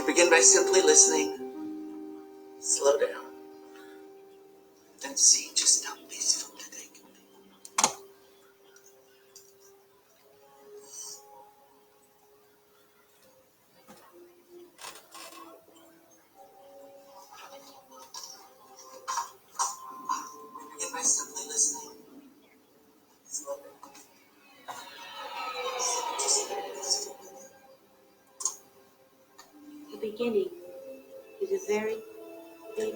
Begin by simply listening, slow down, and see just how peaceful today can be. Begin by simply listening, slow down. The beginning is a very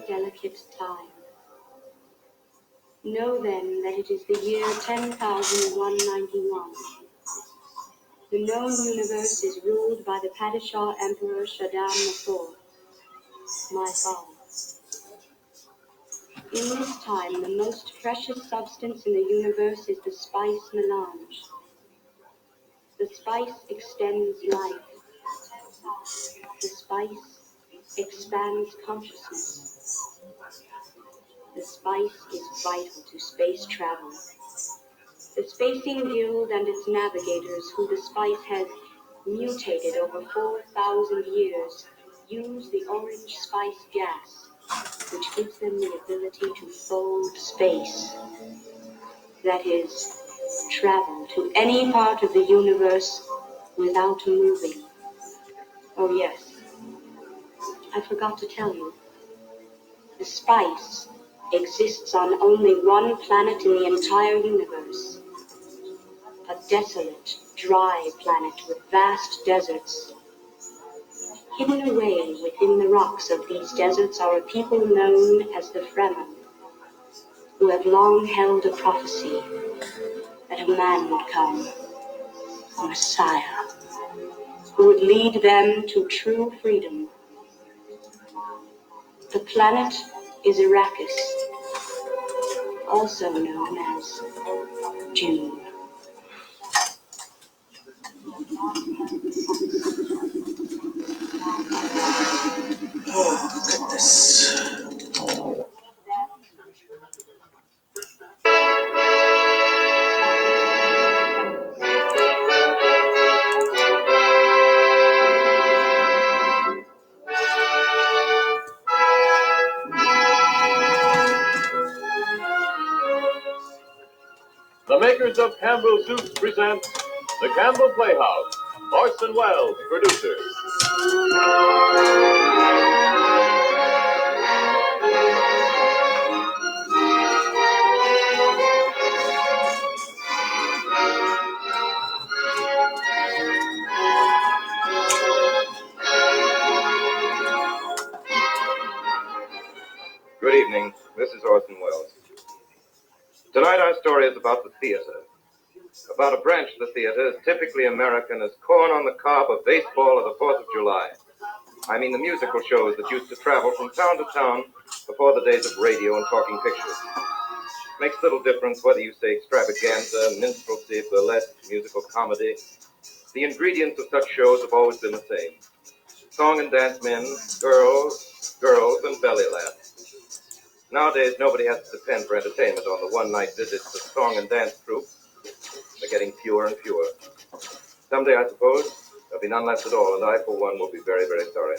delicate time. Know then that it is the year 10,191. The known universe is ruled by the Padishah Emperor Shaddam IV, my father. In this time, the most precious substance in the universe is the spice melange. The spice extends life. The spice expands consciousness. The spice is vital to space travel. The Spacing Guild and its navigators, who the spice has mutated over 4,000 years, use the orange spice gas, which gives them the ability to fold space. That is, travel to any part of the universe without moving. Oh yes, I forgot to tell you. The spice exists on only one planet in the entire universe. A desolate, dry planet with vast deserts. Hidden away within the rocks of these deserts are a people known as the Fremen, who have long held a prophecy that a man would come, a Messiah, who would lead them to true freedom. The planet is Arrakis, also known as Dune. Oh, goodness. The makers of Campbell Soup present the Campbell Playhouse. Orson Welles, producer. Good evening. This is Orson Welles. Tonight our story is about the theater. About a branch of the theater as typically American as corn on the cob of baseball or the 4th of July. I mean the musical shows that used to travel from town to town before the days of radio and talking pictures. Makes little difference whether you say extravaganza, minstrelsy, burlesque, musical comedy. The ingredients of such shows have always been the same. Song and dance men, girls, and belly laughs. Nowadays, nobody has to depend for entertainment on the one-night visits of song and dance troupes. They're getting fewer and fewer. Someday, I suppose, there'll be none left at all, and I, for one, will be very, very sorry.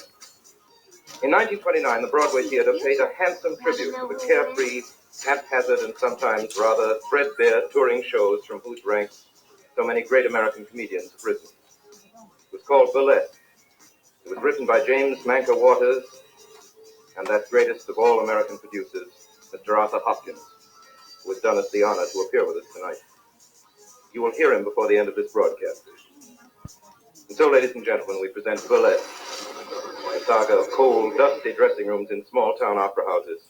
In 1929, the Broadway Theater paid a handsome tribute to the carefree, haphazard, and sometimes rather threadbare touring shows from whose ranks so many great American comedians have risen. It was called Burlesque. It was written by James Manker Waters, and that greatest of all American producers, Mr. Arthur Hopkins, who has done us the honor to appear with us tonight. You will hear him before the end of this broadcast. And so, ladies and gentlemen, we present Burlesque, a saga of cold, dusty dressing rooms in small-town opera houses,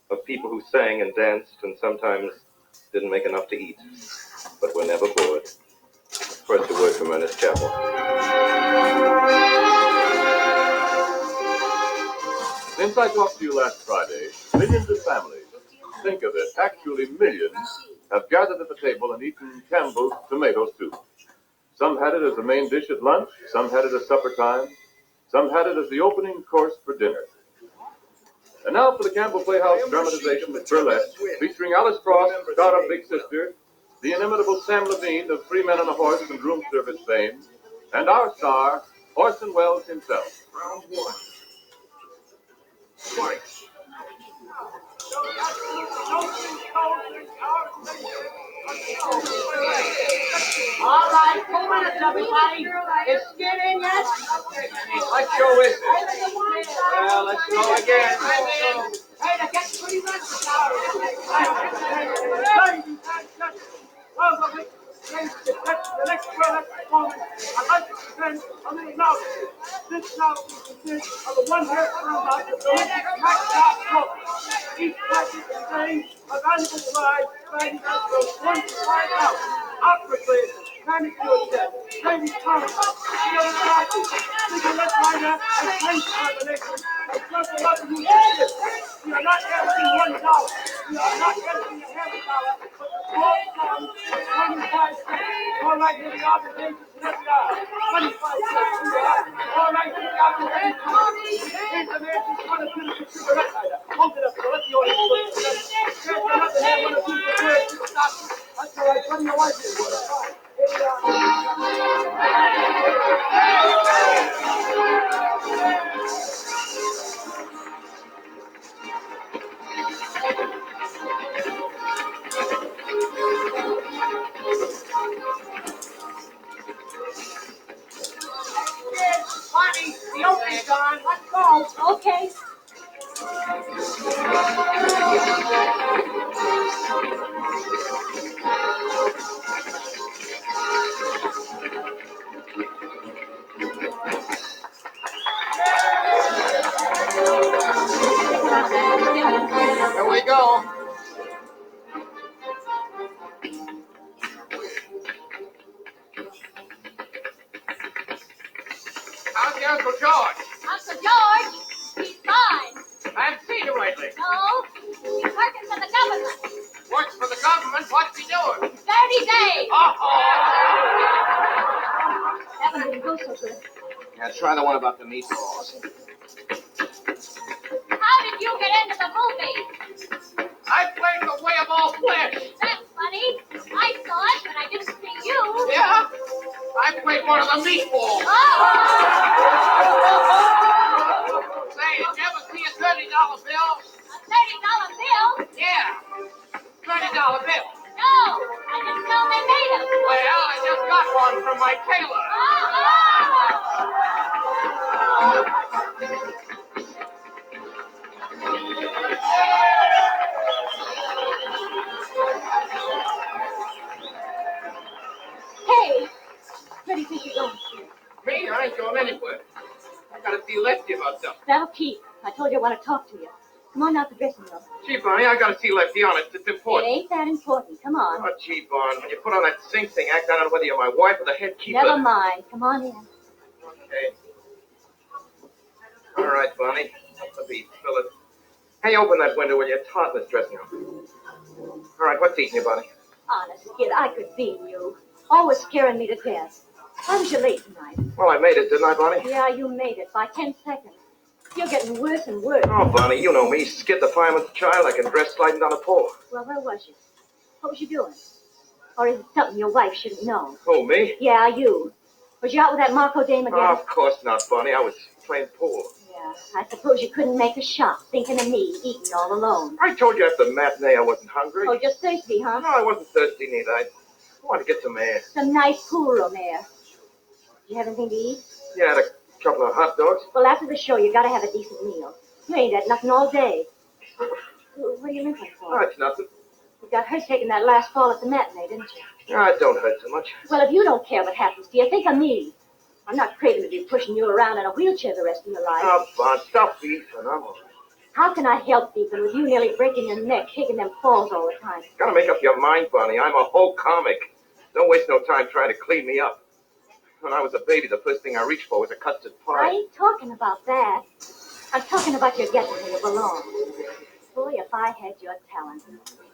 of people who sang and danced and sometimes didn't make enough to eat, but were never bored. First, a word from Ernest Chappell. Since I talked to you last Friday, millions of families, think of it, actually millions, have gathered at the table and eaten Campbell's tomato soup. Some had it as the main dish at lunch, some had it at supper time, some had it as the opening course for dinner. And now for the Campbell Playhouse dramatization of Burlesque, featuring Alice Frost, star of Big Sister, the inimitable Sam Levine of Three Men on a Horse and Room Service fame, and our star, Orson Welles himself. Round one. Fight. All right, 2 minutes, everybody. Is Skid in yet? What show is it? Well, let's go again. Hey, they're getting pretty restless now. The next burlesque performance, I'd like to present a little novice. This novice consists of a one-hair combat with maxed out stroke. Each practice contains a valuable prize, valued at from 1 to 5,000. Opera manicure set, ladies' collar, field practice, figure left liner, and face combination, and circle up and use. We are not asking $1. We are not asking a half $1, but the small sum is 25 cents. All right, here we are, the danger to let me out. 25 cents. All right, here we are, the danger to let me out. Here's the man who's trying to finish the cigarette lighter. Hold it up, so let the audience look at it. There's another man, one of these prepared to stop you. That's all right, plenty of white people. That's fine. Here we Bonnie, the opening's on. Let's go. Okay. Here we go. How's the Uncle George? Uncle George, he's fine. I haven't seen him lately. No, he's working for the government. Works for the government. What's he doing? 30 days. That one didn't go so good. Yeah, try the one about the meatballs. How did you get into the movie? I played the way of all flesh. That's funny. I saw it, but I didn't see you. Yeah? I played one of the meatballs. Oh! Say, did you ever see a $30 bill? A $30 bill? Yeah. $30 bill. No, I didn't know they made them. Well, I just got one from my tailor. Hey, where do you think you're going? Me? I ain't going anywhere. I gotta see Lefty about something. That'll keep. I told you I want to talk to you. Come on out the dressing room. Gee, Barney, I gotta see Lefty on it. It's It important. ain't that important. Come on. Oh, gee, Barn, when you put on that Sing Sing act, I don't know whether you're my wife or the head keeper. Never mind. Come on in. Okay. All right, Barney. Up the beat. Fill it. Hey, open that window, will you? It's hot in this dressing room. All right, what's eating you, Barney? Honest, kid, I could beat you. Always scaring me to death. Why was you late tonight? Well, I made it, didn't I, Barney? Yeah, you made it by 10 seconds. You're getting worse and worse. Oh, Barney, you know me. Skid the fireman's child. I can dress sliding down a pole. Well, where was you? What was you doing? Or is it something your wife shouldn't know? Who, me? Yeah, you. Was you out with that Marco dame again? Oh, of course not, Barney. I was playing pool. Yeah, I suppose you couldn't make a shot thinking of me eating all alone. I told you after the matinee I wasn't hungry. Oh, just thirsty, huh? No, I wasn't thirsty neither. I wanted to get some air. Some nice pool room air. You have anything to eat? Yeah, I had a couple of hot dogs. Well, after the show, you gotta have a decent meal. You ain't had nothing all day. What are you limping Oh, for? it's nothing. You got hurt taking that last fall at the matinee, didn't you? No, it don't hurt too much. Well, if you don't care what happens to you, think of me. I'm not craving to be pushing you around in a wheelchair the rest of your life. Oh, Barn, stop beefing. I'm all right. How can I help beefing with you nearly breaking your neck, taking them falls all the time? Gotta make up your mind, Barney. I'm a whole comic. Don't waste no time trying to clean me up. When I was a baby, the first thing I reached for was a custard I pie. ain't talking about that. I'm talking about your getting where you belong. Boy, if I had your talent.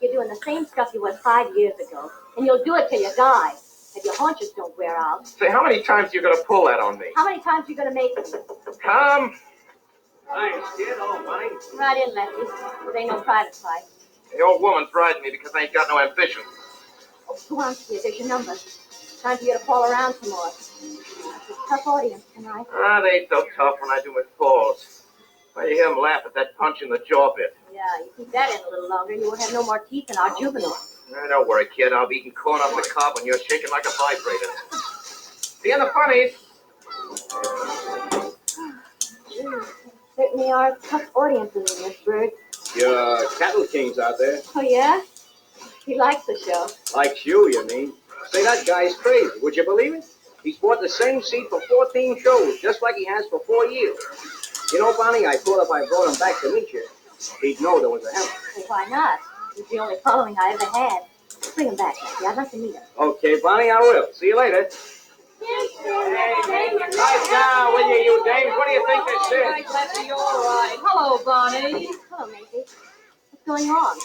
You're doing the same stuff you was 5 years ago, and you'll do it till you die. If your haunches don't wear out. Say, how many times are you going to pull that on me? How many times are you going to make me? Come. Thanks, kid. Oh, money. Right in, Lefty. There ain't no private fight. The old woman's riding me because I ain't got no ambition. Oh, go on, kid. There's your number. Time for you to fall around some more. It's a tough audience tonight. Ah, they ain't so tough when I do my falls. Why you hear them laugh at that punch in the jaw bit? Yeah, you keep that in a little longer, and you won't have no more teeth in our juvenile. Don't worry, kid. I'll be eating corn off the cob when you're shaking like a vibrator. See you in the funnies. Certainly are tough audiences in this bird. Your cattle king's out there. Oh, yeah? He likes the show. Likes you, you mean? Say, that guy's crazy. Would you believe it? He's bought the same seat for 14 shows, just like he has for 4 years. You know, Bonnie, I thought if I brought him back to meet you, he'd know there was a help. Well, why not? He's the only following I ever had. Bring him back, Lefty. I'd like to meet him. Okay, Bonnie, I will. See you later. Right now, will you dames? What do you think this is? Lefty, you're all right. Hello, Bonnie. Hello, Maisie. What's going on?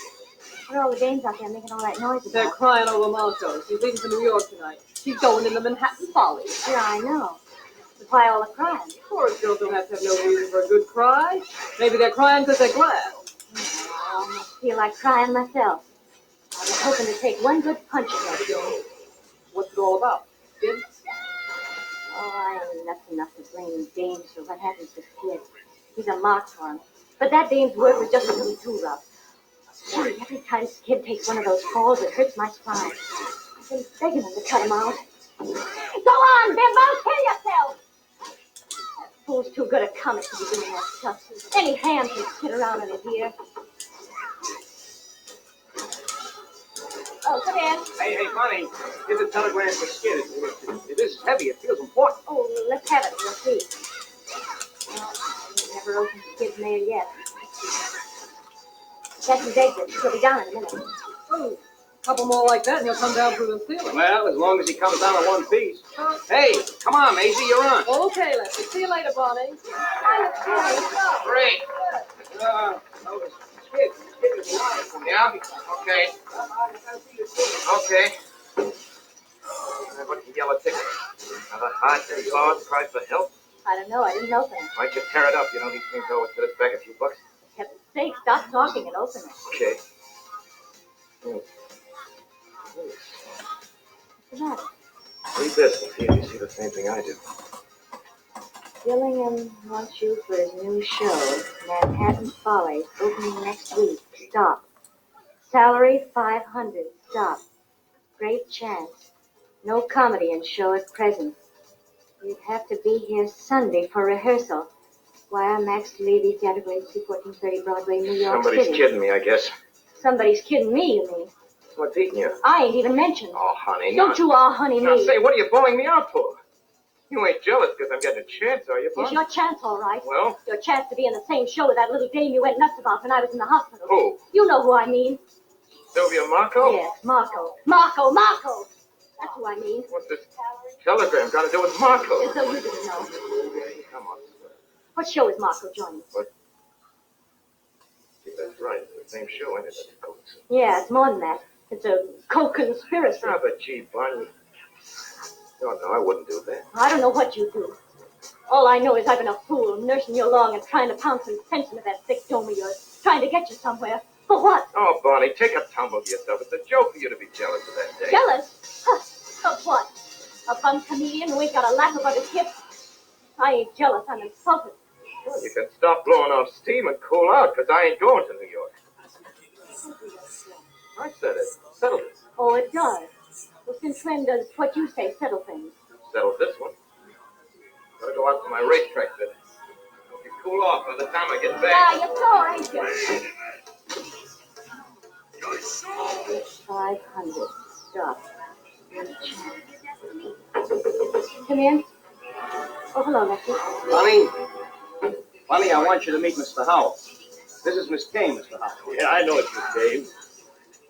What are all the dames out there making all that noise They're about? crying over Marco. She's leaving for New York tonight. She's going in the Manhattan Follies. Yeah, I know. But why all the crying? Poor girls don't have to have no reason for a good cry. Maybe they're crying because they're glad. I almost feel like crying myself. I was hoping to take one good punch at that game. What's it all about, kid? Oh, I ain't nuts enough to blame dames for what happens to Skid. He's a mark for him. But that dame's work was just a little too rough. Gee, every time Skid takes one of those falls, it hurts my spine. I've been begging him to cut him out. Go on, Bimbo, kill yourself! That fool's too good a comic to be doing that stuff. Any ham can sit around in his ear. Oh, come in. Hey, Bonnie, here's a telegram for Skid. It is heavy. It feels important. Oh, let's have it. We'll see. Well, I've never opened Skid's mail yet. That's his exit. He'll be down in a minute. Oh, a couple more like that and he'll come down through the ceiling. Well, as long as he comes down in one piece. Hey, come on, Maisie, you're on. Okay, Lefty. See you later, Bonnie. Great. Skid. Yeah? Okay. Okay. What the yellow ticket? Another heart and claws cries for help? I don't know. I didn't open it. Why don't you tear it up? You know these things always set us back a few bucks. For heaven's sake, stop talking and open it. Okay. What's the matter? Read this and see if you see the same thing I do. Gillingham wants you for his new show, Manhattan Follies, opening next week. Stop. Salary $500. Stop. Great chance. No comedy in show at present. You'd have to be here Sunday for rehearsal. Wire Max Levy Theatre, Agency 1430 Broadway, New York Somebody's City. kidding me, I guess. Somebody's kidding me, you mean? What's eating you? I ain't even mentioned. Oh, honey. Don't you all honey Now, me. say, what are you blowing me out for? You ain't jealous because I'm getting a chance, are you, It's Bun? your chance, all right. Well? Your chance to be in the same show with that little dame you went nuts about when I was in the hospital. Who? You know who I mean. Sylvia Marco? Yes, Marco. Marco! That's who I mean. What's this telegram got to do with Marco? As though you didn't know. Come on. What show is Marco joining? What? See, that's right. It's the same show, ain't it? That's coax. Yeah, it's more than that. It's a co-conspiracy. Ah, but gee, Bun. No, I wouldn't do that. I don't know what you do. All I know is I've been a fool, nursing you along and trying to pound some sense into that thick dome of yours, trying to get you somewhere. For what? Oh, Bonnie, take a tumble to yourself. It's a joke for you to be jealous of that day. Jealous? Huh. Of what? A bum comedian who ain't got a laugh about his hips? I ain't jealous, I'm insulted. Well, you can stop blowing off steam and cool out, because I ain't going to New York. I said it. Settle it. Oh, it does. Well, since when does what you say settle things? Settle this one. Gotta go out to my racetrack visit. Hope you cool off by the time I get back. Ah, you're sore, ain't you? 500. Stop. Come in. Oh, hello, Lefty. Bonnie, I want you to meet Mr. Howell. This is Miss Kane, Mr. Howell. Yeah, I know it's Miss Kane.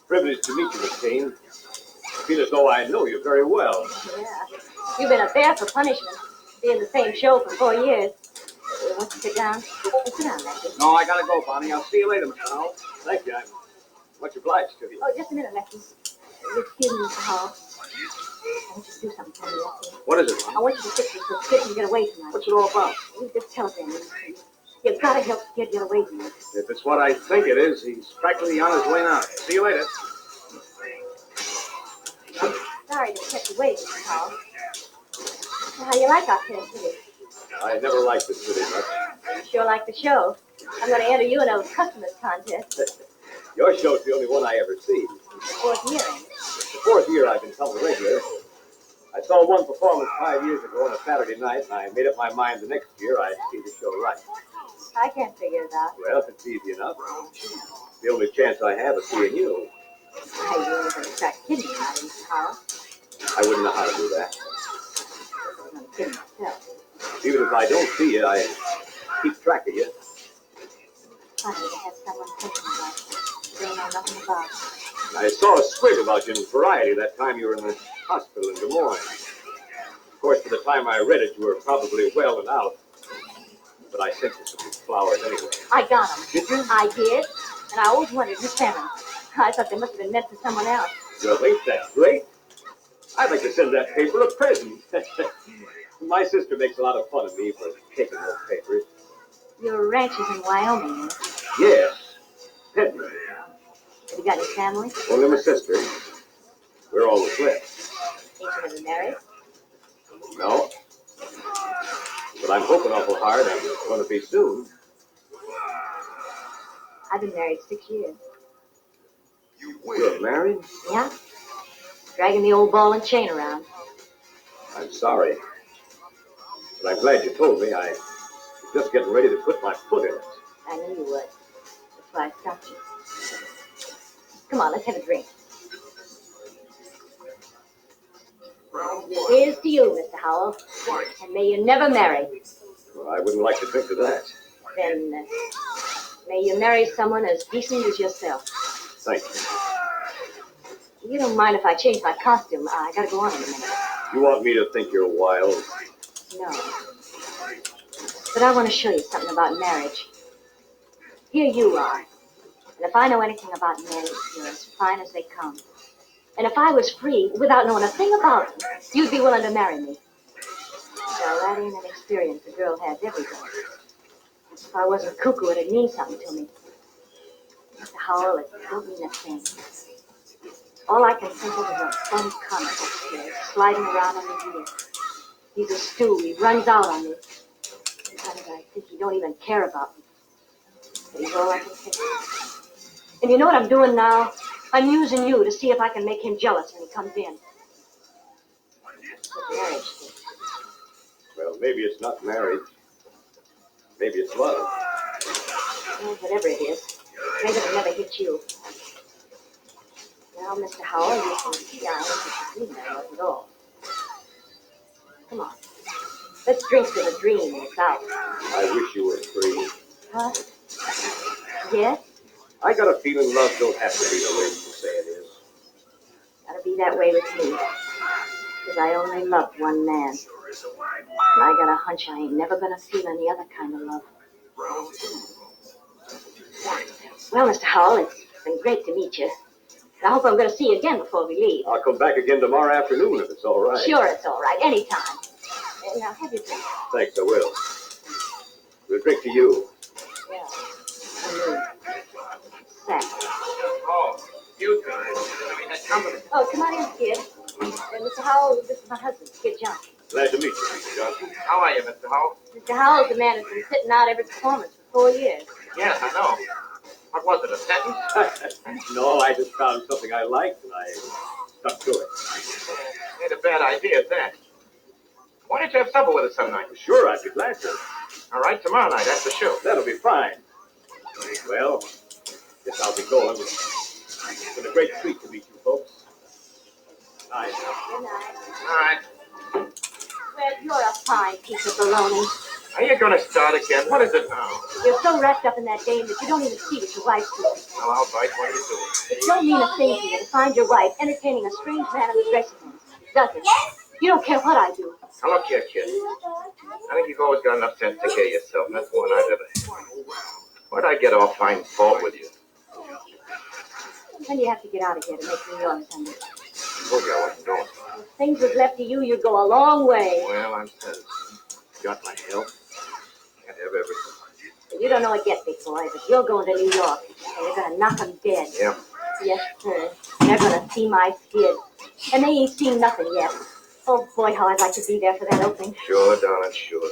Privileged to meet you, Miss Kane. I feel as though I know you very well. Yeah. You've been up there for punishment. Be in the same show for 4 years. You want to sit down? Well, sit down, Lefty. No, I gotta go, Bonnie. I'll see you later, Mr. Howell. Thank you. I'm much obliged to you. Oh, just a minute, Lefty. Excuse me, Mr. Howell. I want you to do something for me, Lefty. What is it, I Bonnie? want you to fix this so Skid can get away tonight. What's it all about? You just telegram me. You've got to help Skid get away from me. If it's what I think it is, he's practically on his way now. See you later. Sorry to keep you waiting, Mr. Howell. So how you like our fair city? I never liked the city much. You sure like the show. I'm going to enter you in a customers contest. Your show's the only one I ever see. Fourth hearing. The fourth year I've been coming regular. I saw one performance 5 years ago on a Saturday night, and I made up my mind the next year I'd see the show right. I can't figure it out. Well, it's easy enough. The only chance I have of seeing you. Hey, you ain't going to start kidding me, Mr. Howell. I wouldn't know how to do that. I'm going to kid myself. Even if I don't see you, I keep track of you. Funny to have someone thinking about it. They know nothing about it. I saw a squib about you in Variety that time you were in the hospital in Des Moines. Of course, by the time I read it, you were probably well and out. But I sent you some flowers anyway. I got them. Did you? I did. And I always wondered who sent them. I thought they must have been meant for someone else. Really? That's great. I'd like to send that paper a present. My sister makes a lot of fun of me for taking those papers. Your ranch is in Wyoming, eh? Yes. Pedro. Have you got any family? Only my sister. We're all that's left. Ain't you ever married? No. But I'm hoping awful hard I'm going to be soon. I've been married 6 years. You're married? Yeah? Dragging the old ball and chain around. I'm sorry. But I'm glad you told me. I was just getting ready to put my foot in it. I knew you would. That's why I stopped you. Come on, let's have a drink. Here's to you, Mr. Howell. And may you never marry. Well, I wouldn't like to think of that. Then may you marry someone as decent as yourself. Thank you. You don't mind if I change my costume? I gotta go on in a minute. You want me to think you're wild? No. But I want to show you something about marriage. Here you are. And if I know anything about men, you're as fine as they come. And if I was free, without knowing a thing about them, you'd be willing to marry me. Well, that ain't an experience a girl has every day. If I wasn't cuckoo, it'd mean something to me. Mr. Howell, it don't mean a thing. All I can think of is a bum comic upstairs, sliding around on his ear. He's a stew. He runs out on me. Sometimes I think he don't even care about me. But he's all I can think of. And you know what I'm doing now? I'm using you to see if I can make him jealous when he comes in. That's what marriage is. Well, maybe it's not marriage. Maybe it's love. Well, whatever it is, maybe it'll never hit you. Now, Mr. Howell, you can see I ain't such a dream I was at all. Come on. Let's drink to the dream that's out. I wish you were free. Huh? Yes? I got a feeling love don't have to be the way you say it is. Gotta be that way with me. Because I only loved one man. And I got a hunch I ain't never gonna feel any other kind of love. Well, Mr. Howell, it's been great to meet you. And I hope I'm gonna see you again before we leave. I'll come back again tomorrow afternoon if it's all right. Sure, it's all right. Anytime. Now, have your drink. Thanks, I will. We'll drink to you. Yeah. Sad. Oh, you two. We had company. Oh, come on in, Skid. Mr. Howell, this is my husband, Skid Johnson. Glad to meet you, Mr. Johnson. How are you, Mr. Howell? Mr. Howell's the man who's been sitting out every performance for 4 years. Yes, I know. What was it, a sentence? No, I just found something I liked and I stuck to it. Ain't a bad idea at that. Why don't you have supper with us some night? Sure, I'd be glad to. All right, tomorrow night after the show. That'll be fine. Well, guess I'll be going. It's been a great treat to meet you folks. Night. Good night. All right. Well, you're a fine piece of baloney. Are you going to start again? What is it now? You're so wrapped up in that dame that you don't even see what your wife's doing. Well, all right, what are you doing? It don't mean a thing to you to find your wife entertaining a strange man in the dressing room, does it? Yes, You don't care what I do. Now look here, kid. I think you've always got enough sense to take care of yourself, and that's more than I've ever had. Why'd I get off finding fault with you? When do you have to get out of here to make New York, Sunday? I told you I wasn't going. If things was left to you, you'd go a long way. Well, I'm satisfied. Got my help. Can't have everything. You don't know it yet, big boy, but you're going to New York, and you're going to knock 'em dead. Yeah. Yes, sir. And they're going to see my skid. And they ain't seen nothing yet. Oh, boy, how I'd like to be there for that opening. Sure, darling, sure.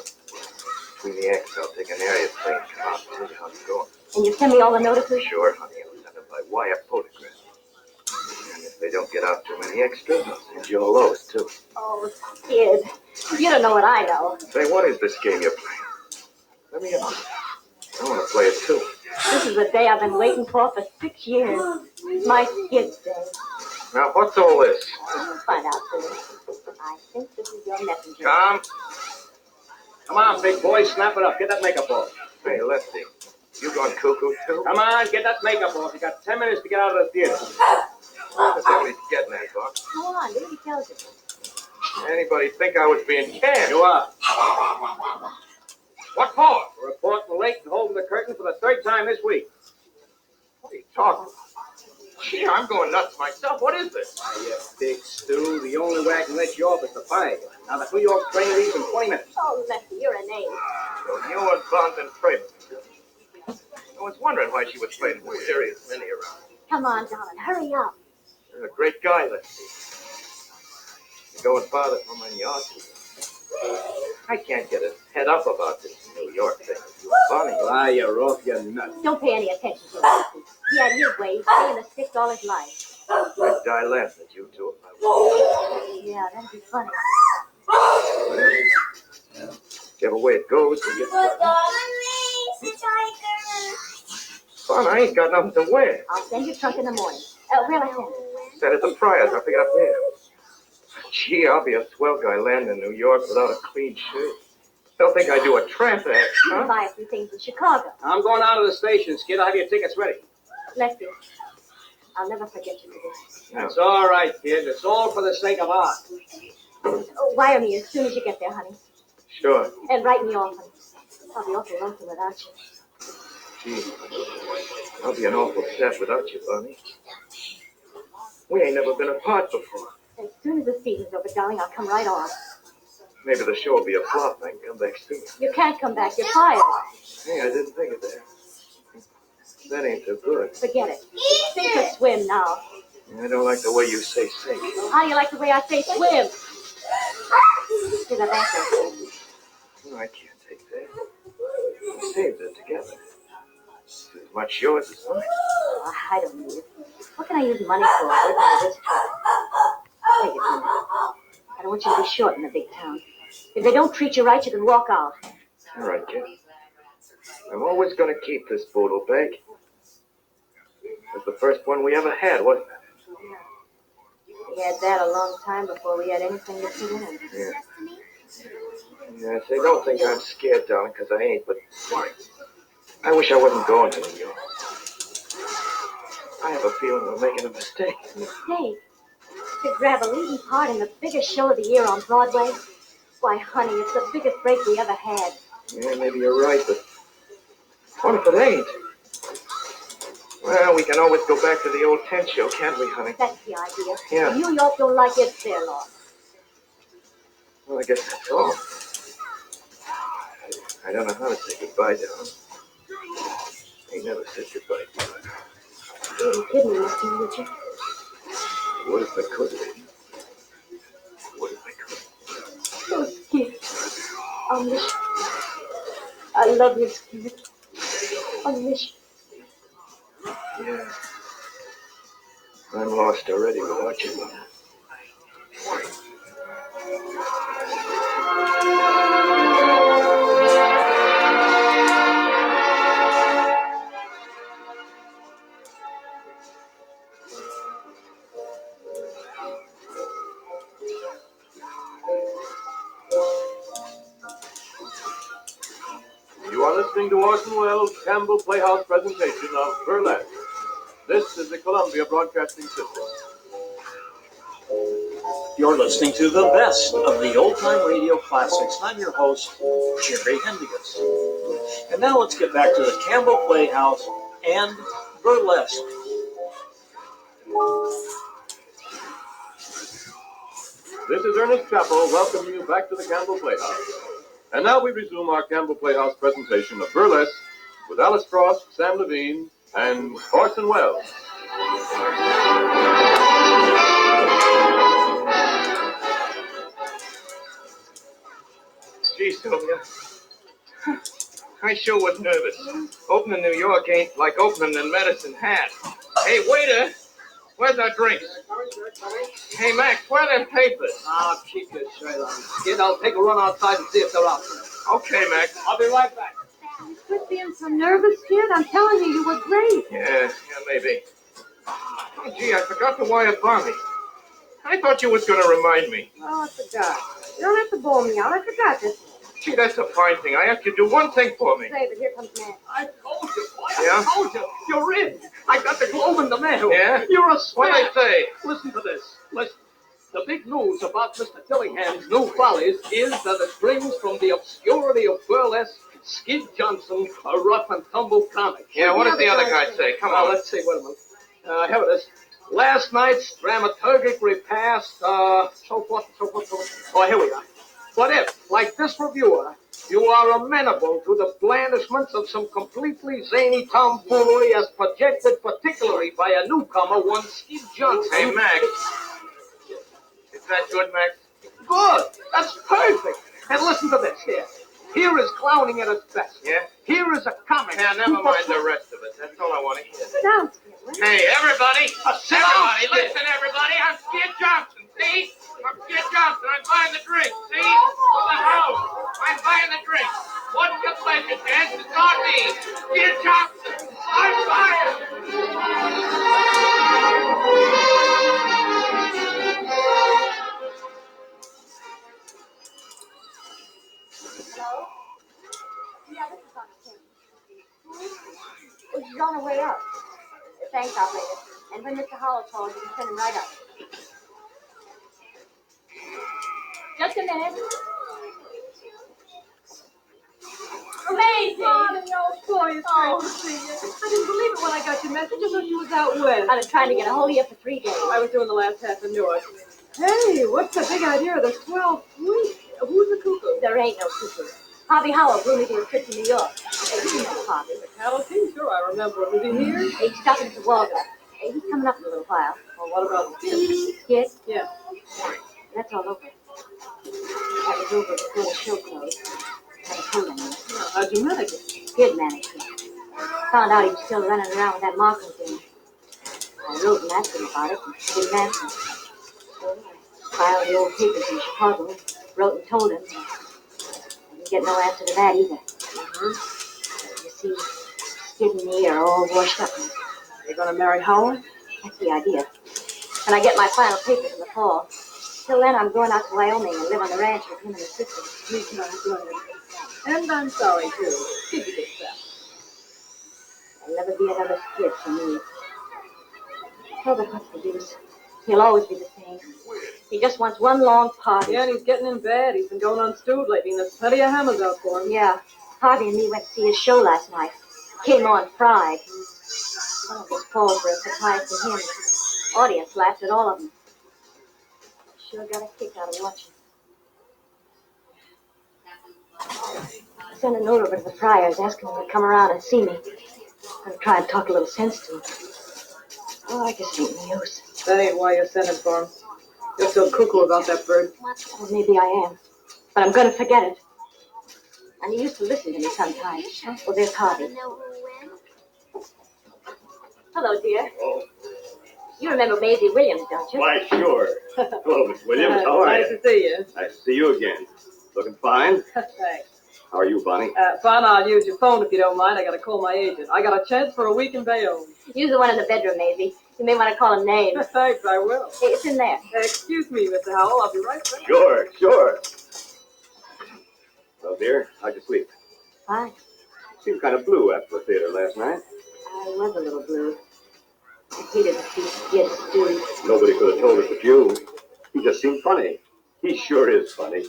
Between the acts, I'll take an area plane and come out and tell you how it's going. And you send me all the notices? Sure, honey. I'll send them by wire photograph. And if they don't get out too many extras, I'll send you all those, too. Oh, Skid. You don't know what I know. Say, what is this game you're playing? Let me in on it. I want to play it, too. This is the day I've been waiting for 6 years. My Skid's day. Now, what's all this? You'll find out soon. I think this is your messenger. Tom? Come on, big boy, snap it up. Get that makeup off. Hey, Lefty. You going cuckoo, too? Come on, get that makeup off. You got 10 minutes to get out of the theater. That's what he's getting at, Bob. Go on, do what he tells you. Anybody think I was being canned? You are. What for? We're reporting late and holding the curtain for the 3rd time this week. What are you talking about? Gee, I'm going nuts myself. What is this? Why, you big stew, the only way I can let you off is to fire you. Now, the New York train leaves in 20 minutes. Oh, Lefty, you're an ace. So you and Bond and Kramer. I was wondering why she was playing with serious Minnie around. Come on, darling, hurry up. You're a great guy, Lefty. You're going farther from my yard. I can't get his head up about this New York thing. Funny. Why, you're off your nuts. Don't pay any attention to him, Lefty. He had his way. He's staying in the sticks all his life. I'd die laughing at you two if I was. Yeah, that'd be funny. Whichever way it goes, we get fun. I ain't got nothing to wear. I'll send your trunk in the morning. Where'll I send it? Send it to Friars. I'll pick it up there. Gee, I'll be a swell guy landing in New York without a clean shirt. They'll think I do a tramp act, You can huh? buy a few things in Chicago. I'm going out of the station, Skid. I'll have your tickets ready. Lefty, I'll never forget you for this. No. It's all right, kid. It's all for the sake of art. Oh, wire me as soon as you get there, honey. Sure. And write me often. I'll be awful lonesome without you. Gee, I'll be an awful set without you, Bonnie. We ain't never been apart before. As soon as the season's over, darling, I'll come right on. Maybe the show will be a flop and I can come back soon. You can't come back. You're fired. Hey, I didn't think of that. That ain't so good. Forget it. Sink or swim now. I don't like the way you say sink. How do you like the way I say swim? Here's a banknote. No, I can't take that. We saved it together. It's as much yours as mine. Oh, I don't need it. What can I use money for? Working with this trouble. Take it, honey. I don't want you to be short in a big town. If they don't treat you right, you can walk out. All right, kid. I'm always going to keep this photo bag. It was the first one we ever had, wasn't it? We had that a long time before we had anything to put in it. Yeah. Yeah, say, don't think I'm scared, darling, because I ain't, but I wish I wasn't going to New York. I have a feeling we're making a mistake. Mistake? To grab a leading part in the biggest show of the year on Broadway? Why, honey, it's the biggest break we ever had. Yeah, maybe you're right, but what if it ain't? Well, we can always go back to the old tent show, can't we, honey? That's the idea. Yeah. If New York don't like it, it's their loss. Well, I guess that's all. I don't know how to say goodbye, darling. I ain't never said goodbye to you. You wouldn't kid me, Mister, would you? What if I could, lady? What if I could? Oh, Skid. I'll miss you. I love you, Skid. I'll miss you. Yeah. I'm lost already without you, Mom. You are listening to Orson Welles' Campbell Playhouse presentation of Burlesque. This is the Columbia Broadcasting System. You're listening to the best of the old-time radio classics. I'm your host, Jerry Hendigas. And now let's get back to the Campbell Playhouse and burlesque. This is Ernest Chappell welcoming you back to the Campbell Playhouse. And now we resume our Campbell Playhouse presentation of burlesque with Alice Frost, Sam Levine, and Orson Welles. Gee, Sylvia, I sure was nervous. Opening New York ain't like opening in Medicine Hat. Hey, waiter, where's our drinks? Hey, Max, where are them papers? Ah, keep your shirt on. Kid, I'll take a run outside and see if they're out. Okay, Max. I'll be right back. You quit being so nervous, kid. I'm telling you were great. Yeah, maybe. Oh, gee, I forgot to wire Barney. I thought you was going to remind me. Oh, I forgot. You don't have to bore me out. I forgot this. Gee, that's a fine thing. I asked you to do one thing for me. Say, but here comes Matt. I told you, boy. Yeah? I told you. You're in. I got the globe in the mail. Yeah? You're a star. What'd they say? Listen to this. Listen. The big news about Mr. Dillingham's new follies is that it brings from the obscurity of burlesque Skid Johnson, a rough and tumble comic. Yeah, what does the other guy say? Come on. Let's see. Wait a minute. Here it is. Last night's dramaturgic repast, so forth and so forth. Oh, here we are. But if, like this reviewer, you are amenable to the blandishments of some completely zany tomfoolery as projected particularly by a newcomer, one Skid Johnson. Hey, Max. Is that good, Max? Good. That's perfect. And listen to this here. Here is clowning at its best. Yeah? Here is a comic. Yeah, never mind the rest of it. That's all I want to hear. Sit down, Skid. Hey, everybody! Sit down, Everybody, Skid. listen, everybody! I'm Skid Johnson, see? I'm Skid Johnson. I'm buying the drink, see? For the house. I'm buying the drink. What's your pleasure, Dad? It's not me. Skid Johnson. I'm buying. Yeah, this is on the camera. Oh, she's on her way up. Thanks, operator. And when Mr. Howell calls, you can send him right up. Just a minute. Amazing! Oh, boy, it's great to see you. I didn't believe it when I got your message. I thought you was out west. I've been trying to get a hold of you for 3 days. I was doing the last half of Newark. Hey, what's the big idea of the 12th week? Who's the cuckoo? There ain't no cuckoo. Harvey Howell blew me to a trip to New York. Hey, you know Harvey. The cattle king? Sure, I remember him. Is he here? Hey, he's stopping at the Waldo. Hey, he's coming up in a little while. Oh, what about him? Yes? Yeah. That's all over. That was over before the show closed. Haven't told anyone. Oh, how'd you manage it? Skid managed it. Found out he was still running around with that Markham thing. I wrote and asked him about it, and he didn't answer. So I filed the old papers in Chicago, wrote and told him. I didn't get no answer to that either. You see, Skid and me are all washed up. You're going to marry Howard? That's the idea. When I get my final papers in the fall. Till then, I'm going out to Wyoming and live on the ranch with him and his sister. He's not good. And I'm sorry, too. Skid you get that. There'll never be another Skid for me. Oh, but what's the use? He'll always be the same. He just wants one long party. Yeah, and he's getting in bad. He's been going on stewed lately, and there's plenty of hammers out for him. Yeah, Harvey and me went to see his show last night. Came on fried. One of us called for a surprise to him. Audience laughed at all of them. Sure got a kick out of watching. I sent a note over to the Friars asking them to come around and see me. I'm going to try and talk a little sense to them. Oh, I guess it ain't no use. That ain't why you're sending for him. You're still cuckoo about that bird. Well, maybe I am. But I'm going to forget it. And he used to listen to me sometimes. Well, there's Harvey. Hello, dear. Oh, You remember Maisie Williams, don't you? why, sure. Hello, Miss Williams. How are Nice you? to see you. Nice to see you again. Looking fine. Thanks. How are you, Bonnie? Fine, I'll use your phone if you don't mind. I got to call my agent. I got a chance for a week in Bayonne. Use the one in the bedroom, Maisie. You may want to call him names. Thanks, I will. Hey, it's in there. Excuse me, Mr. Howell. I'll be right back. Sure, sure. Well, dear, how'd you sleep? Fine. Seemed kind of blue after the theater last night. I was a little blue. I hated to see Skid stewed. Nobody could have told it but you. He just seemed funny. He sure is funny.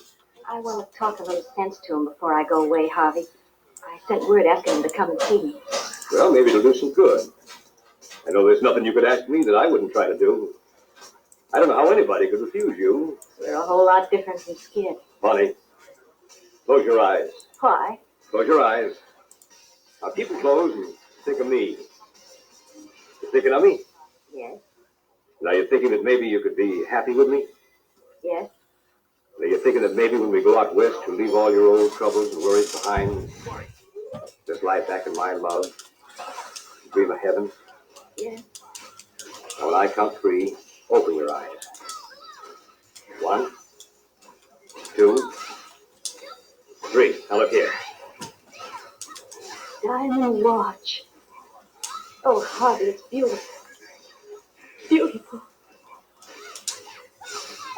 I want to talk a little sense to him before I go away, Harvey. I sent word asking him to come and see me. Well, maybe it'll do some good. I know there's nothing you could ask me that I wouldn't try to do. I don't know how anybody could refuse you. We're a whole lot different from Skid. Bonnie, close your eyes. Why? Close your eyes. Now keep them closed and think of me. You thinking of me? Yes. Now you're thinking that maybe you could be happy with me? Yes. Now you're thinking that maybe when we go out west, you'll leave all your old troubles and worries behind. Just lie back in my love. Dream of heaven. Yes. Now when I count 3, open your eyes. 1, 2, 3. Now look here. Diamond watch. Oh, Harvey, it's beautiful. Beautiful.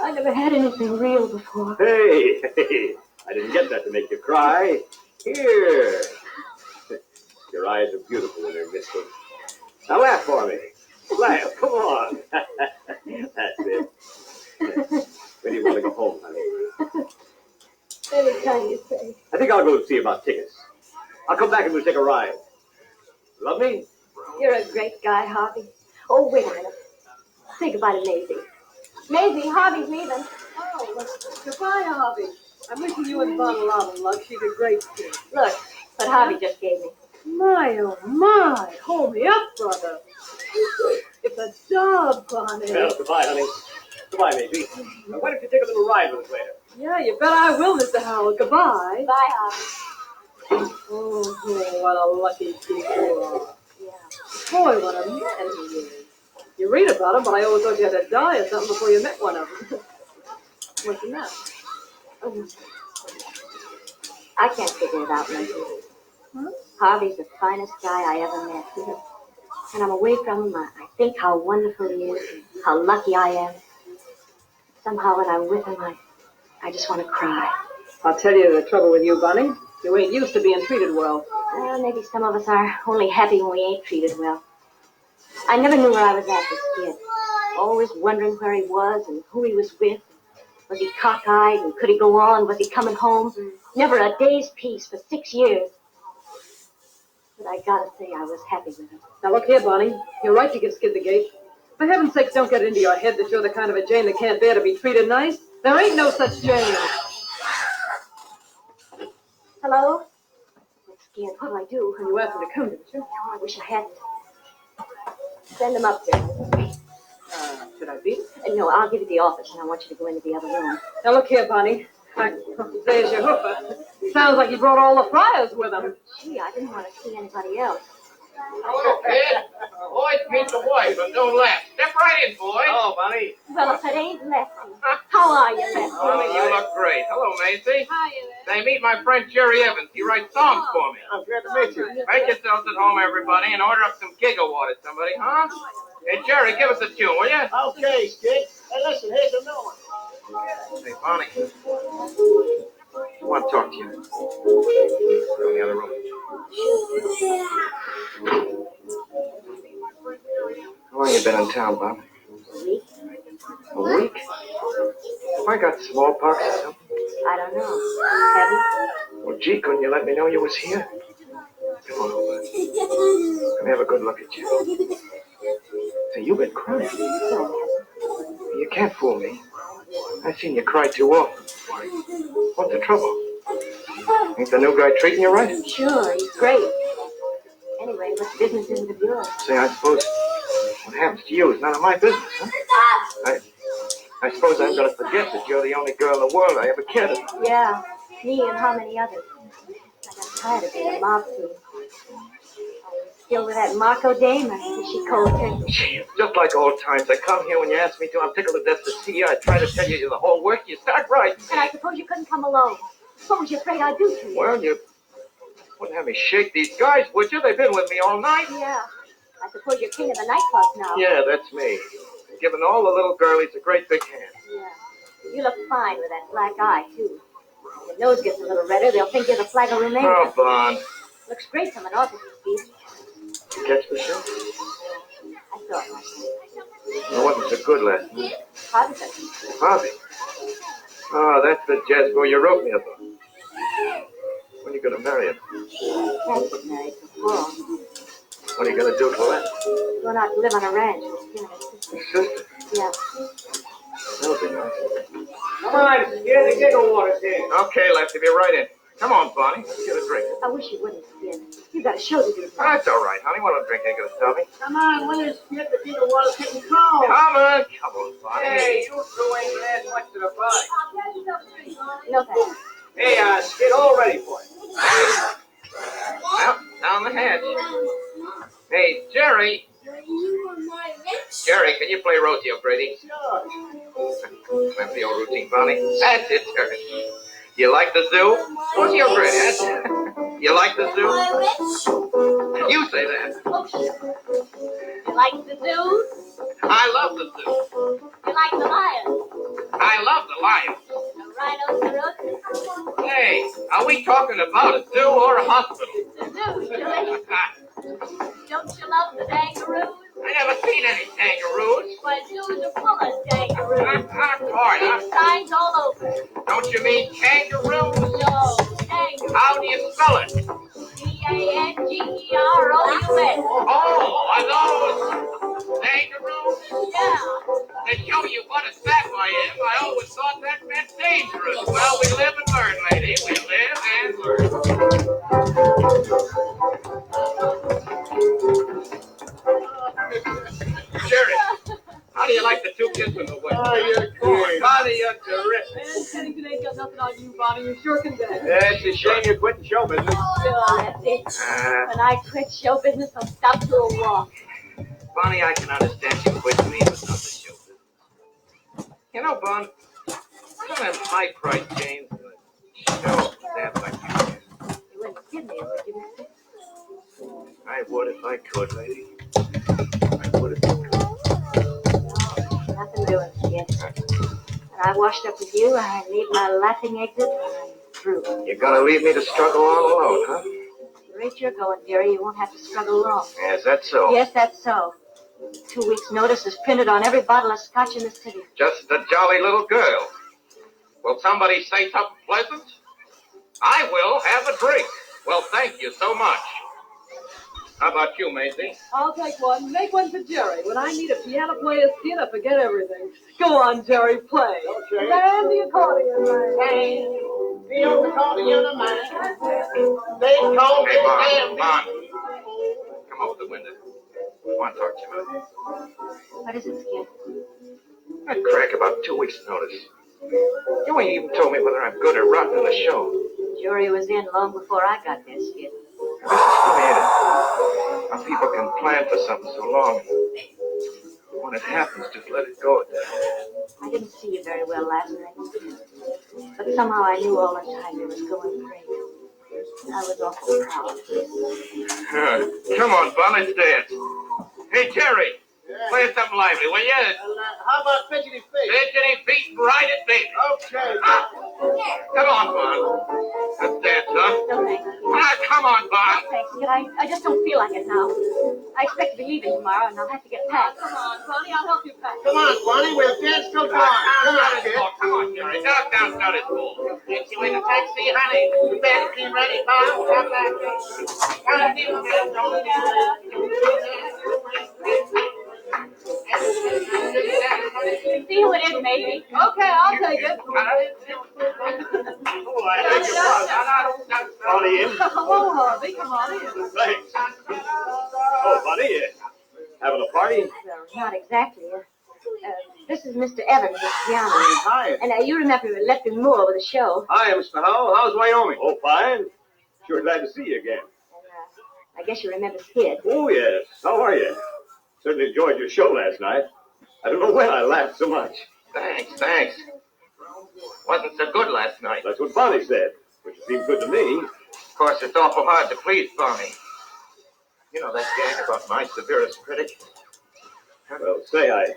I never had anything real before. Hey, I didn't get that to make you cry. Here. Your eyes are beautiful when they're misty. Now laugh for me. Laugh, come on. That's it. When do you want to go home, honey? Anytime you say. I think I'll go and see about tickets. I'll come back and we'll take a ride. Love me? You're a great guy, Harvey. Oh, wait a minute. Say goodbye to Maisie. Maisie, Harvey's leaving. Oh, well, goodbye, Harvey. I'm wishing you and Bon a lot of luck. She's a great kid. Look, what Harvey just gave me. My, oh, my. Hold me up, brother. It's a dog, Bonnie. Well, goodbye, honey. Goodbye, Maisie. Now, why don't you take a little ride with us later? Yeah, you bet I will, Mr. Howell. Goodbye. Bye, Harvey. Oh, what a lucky kid you are. Yeah. Boy, what a man he is. You read about him, but I always thought you had to die or something before you met one of them. What's the matter? I can't figure it out, Maisie. Huh? Harvey's the finest guy I ever met. And I'm away from him. I think how wonderful he is, and how lucky I am. Somehow when I'm with him, I just want to cry. I'll tell you the trouble with you, Bunny. You ain't used to being treated well. Well, maybe some of us are only happy when we ain't treated well. I never knew where I was at as a kid. Always wondering where he was and who he was with. Was he cockeyed and could he go on? Was he coming home? Never a day's peace for 6 years. But I gotta say I was happy with him. Now look here, Bonnie. You're right to give Skid the gate. For heaven's sakes, don't get it into your head that you're the kind of a Jane that can't bear to be treated nice. There ain't no such Jane. Hello? I'm scared. What do I do? You asked him to come, didn't you? Oh, I wish I hadn't. Send him up there. Should I beat it? No, I'll give you the office, and I want you to go into the other room. Now look here, Bonnie. There's your hoofer. Sounds like he brought all the friars with him. Gee, I didn't want to see anybody else. Hello, kid. Boys, meet the wife, but don't laugh. Step right in, boy. Oh, Bonnie. Well, if it ain't Lefty. How are you, Lefty? Bonnie, you look great. Hello, Macy. Hi, Say, meet my friend Jerry Evans. He writes songs for me. I'm glad to meet you. Make yourselves at home, everybody, and order up some giggle water, somebody, huh? Hey, Jerry, give us a tune, will you? Okay, Skid. Hey, listen, here's a new one. Hey, Bonnie. I want to talk to you. Go in the other room. How long you been in town, Bob? A week? A week? Have I got smallpox or something? I don't know. Have you? Well, gee, couldn't you let me know you was here? Come on over. Let me have a good look at you. Say, you've been crying. You can't fool me. I've seen you cry too often. What's the trouble? Ain't the new guy treating you right? Sure, he's great. Anyway, what business isn't of yours? Say, I suppose what happens to you is none of my business, huh? I suppose I'm going to forget that you're the only girl in the world I ever cared about. Yeah, me and how many others. I got tired of being a mob thief. Still with that Marco dame, or is she cold turkey? Gee, it's just like old times. I come here when you ask me to. I'm tickled to death to see you. I try to tell you the whole work. You start right. And I suppose you couldn't come alone. What was you afraid I'd do to you? Well, you wouldn't have me shake these guys, would you? They've been with me all night. Yeah. I suppose you're king of the nightclub now. Yeah, that's me. I'm giving all the little girlies a great big hand. Yeah. You look fine with that black eye, too. Your nose gets a little redder, they'll think you're the flag of Romania. Oh, Bond. Looks great from an officer's speech. You catch the show? I saw it last night. It wasn't so good last night. Harvey does. Harvey? Oh, that's the jazz boy you wrote me about. When are you going to marry him? Can't get married before. What are you going to do for that? Going out to live on a ranch with him and his sister. His sister? Yeah. That'll be nice. Come on, get the giggle waters here. Okay, Lefty, be right in. Come on, Bonnie. Let's get a drink. I wish you wouldn't, Skid. You've got a show to do. That's all right, honey. What a drink ain't going to tell me. Come on, Willis, get the giggle water's getting cold. Come on, Bonnie. Hey, you two ain't gonna add much to the pie. No thanks. Hey, Skid, all ready for you. Well, down the hatch. Hey, Jerry. Jerry, can you play Rosie O'Grady? Sure. Remember the old routine, Bonnie? That's it, Jerry. You like the zoo? Rosie O'Grady, that's it. You like the zoo? You say that. You like the zoo? I love the zoo. You like the lion? I love the lion. The rhinoceros? Hey, are we talking about a zoo or a hospital? The zoo, Julie. Don't you love the kangaroos? I never seen any kangaroos. Why, zoos are full of kangaroos. There's Signs all over. Don't you mean kangaroos? No, kangaroo. How do you spell it? Kangarous. Oh, are those kangaroos? Yeah. To show you what a sap I am, I always thought that meant dangerous. Well, we live and learn, lady. We live and learn. Jerry, how do you like the two kids in the way? Oh, you're kidding. Bonnie, you're terrific. Man, Pennington ain't got nothing on you, Bonnie. You sure can dance. Yeah, it's a shame you're quitting show business. Sure, that's it. When I quit show business, I'll stop to a walk. Bonnie, I can understand you quit me, but not the show business. You know, Bon, some of them high-priced chains show dance like you can. You wouldn't kid me, would you, mister? I would if I could, lady. I would if I could. Nothing doing, Skid. When I washed up with you, I made my laughing exit, and I'm through. You're gonna leave me to struggle all alone, huh? The rate you're going, Jerry, you won't have to struggle long. Yeah, is that so? Yes, that's so. 2 weeks' notice is printed on every bottle of scotch in the city. Just a jolly little girl. Will somebody say something pleasant? I will have a drink. Well, thank you so much. How about you, Maisie? I'll take one. Make one for Jerry. When I need a piano player's Skid, I forget everything. Go on, Jerry, play. Okay. And the accordion, man. The old accordion of mine. They call me Hey, Bon, Bambi. Bon. Come over the window. I want to talk to you about it. What is it, Skid? That crack about 2 weeks' notice. You ain't even told me whether I'm good or rotten in the show. The jury was in long before I got there, Skid. This is funny, ain't it? How people can plan for something so long. When it happens, just let it go at that. I didn't see you very well last night. But somehow I knew all the time you was going great. I was awful proud. Come on, Bon, let's dance. Hey, Jerry, play us something lively, will you? How about fidgety feet? Fidgety feet right at me. Okay. Come on, Bon. Let's dance, huh? No thanks, Skid. Come on, Bon. Thanks, Skid. I just don't feel like it now. I expect to be leaving tomorrow, and I'll have to get packed. Come on, Bonnie, I'll help you pack. Come on, Bonnie, we'll dance till dawn. Come on, kid. Come on, Jerry. Knock down Scottish Bull. Get you in a taxi, honey. You better be ready, Bob. Come back. See who it is, maybe. Okay, I'll take it. Oh, I beg your pardon. Bonnie in? Hello, Harvey. Come on in. Thanks. Oh, Bonnie, having a party? Well, not exactly. This is Mr. Evans, the piano. Hi. And you remember Lefty Moore with the show. Hi, Mr. Howell. How's Wyoming? Oh, fine. Sure glad to see you again. And I guess you remember Skid. Oh, yes. How are you? Certainly enjoyed your show last night. I don't know when I laughed so much. Thanks. Wasn't so good last night. That's what Bonnie said, which seemed good to me. Of course, it's awful hard to please Bonnie. You know that gag about my severest critic? Well, say, I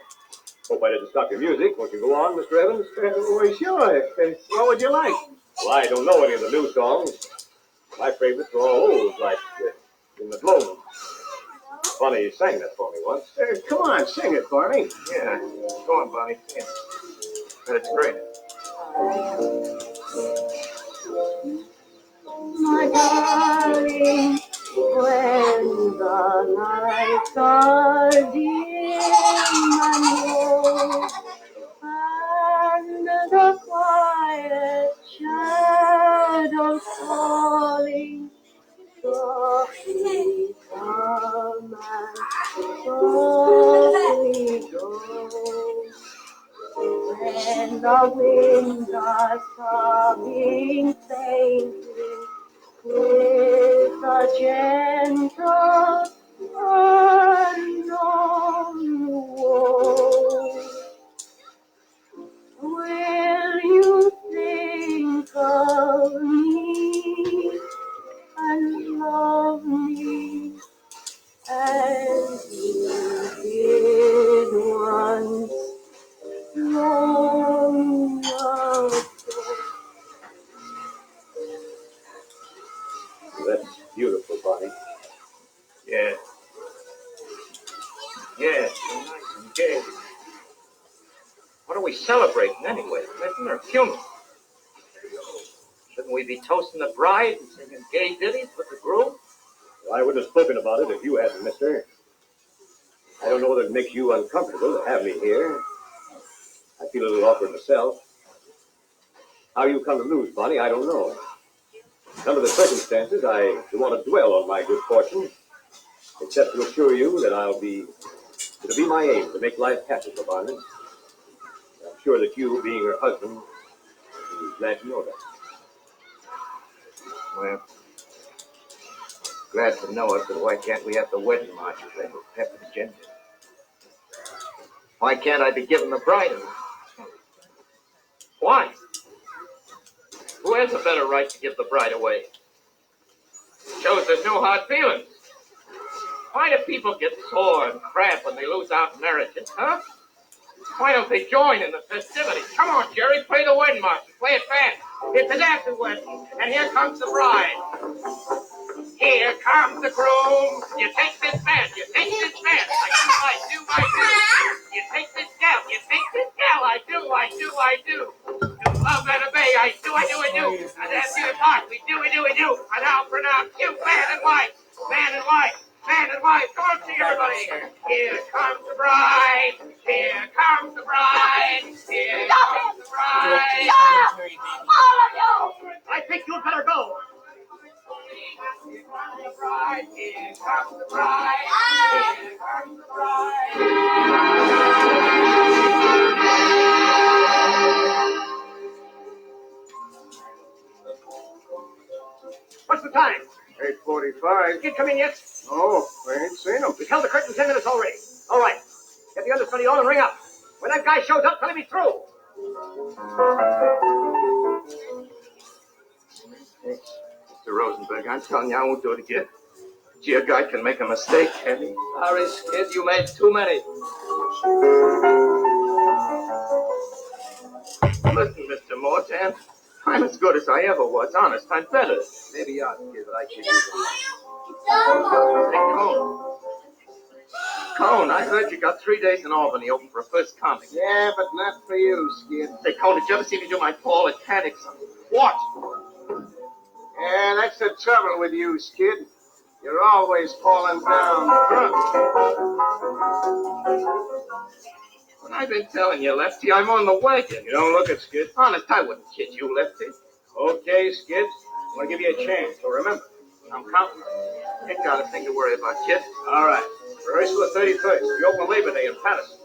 hope I didn't stop your music. Won't you go on, Mr. Evans? Well, sure. What would you like? Well, I don't know any of the new songs. My favorites are all old, like In the Gloaming. Funny you sang that for me once. Come on, sing it, Barney. Yeah. Go on, Bonnie. Sing it. That's great. My darling, when the nights are dim and low, and the quiet shadows falling, softly come and softly go. When the winds are sobbing faintly, with a gentle unknown woe, will you think of me and love me as you did once long ago? That's beautiful, Bonnie. Yeah. Yeah, so nice and gay. What are we celebrating anyway? Wedding or funeral? Shouldn't we be toasting the bride and singing gay ditties with the groom? Well, I wouldn't have spoken about it if you hadn't, mister. I don't know whether it makes you uncomfortable to have me here. I feel a little awkward myself. How you come to lose, Bonnie, I don't know. Under the circumstances, I don't want to dwell on my good fortune, except to assure you that it'll be my aim to make life happy for Bonnie. I'm sure that you, being her husband, will be glad to know that. Well, glad to know it, but why can't we have the wedding march as they have the gender? Why can't I be given the bride away? Why? Who has a better right to give the bride away? Shows there's no hard feelings. Why do people get sore and cramp when they lose out in marriages, huh? Why don't they join in the festivities? Come on, Jerry, play the wedding march. Play it fast. It's an after wedding, and here comes the bride. Here comes the groom. You take this man. You take this man. I do. You take this gal. You take this gal. I do. To love and obey. I do. And after the part, we do. And I'll pronounce you man and wife. Come on, sing everybody. Here comes the bride. Here comes the bride. Here comes the bride. Stop! All of you! I think you'd better go. Here comes the bride. Here comes the bride. What's the time? 8:45. Kid come in yet? Oh, I ain't seen him. We held the curtain 10 minutes already. All right. Get the understudy on and ring up. When that guy shows up, tell him he's through. Mr. Rosenberg, I'm telling you, I won't do it again. Gee, a guy can make a mistake, can he? Sorry, kid, you made too many. Listen, Mr. Mortan, I'm as good as I ever was. Honest, I'm better. Maybe you are, kid, but I can't use Hey, Cone, I heard you got 3 days in Albany open for a first comic. Yeah, but not for you, Skid. Say, Cone, did you ever see me do my Paul at Panics? What? Yeah, that's the trouble with you, Skid. You're always falling down drunk. What I've been telling you, Lefty, I'm on the wagon. You don't look it, Skid. Honest, I wouldn't kid you, Lefty. Okay, Skid. I'm going to give you a chance, so remember, I'm counting. Ain't got a thing to worry about, kid. All right. Rehearsal the 31st. We open Labor Day in Patterson.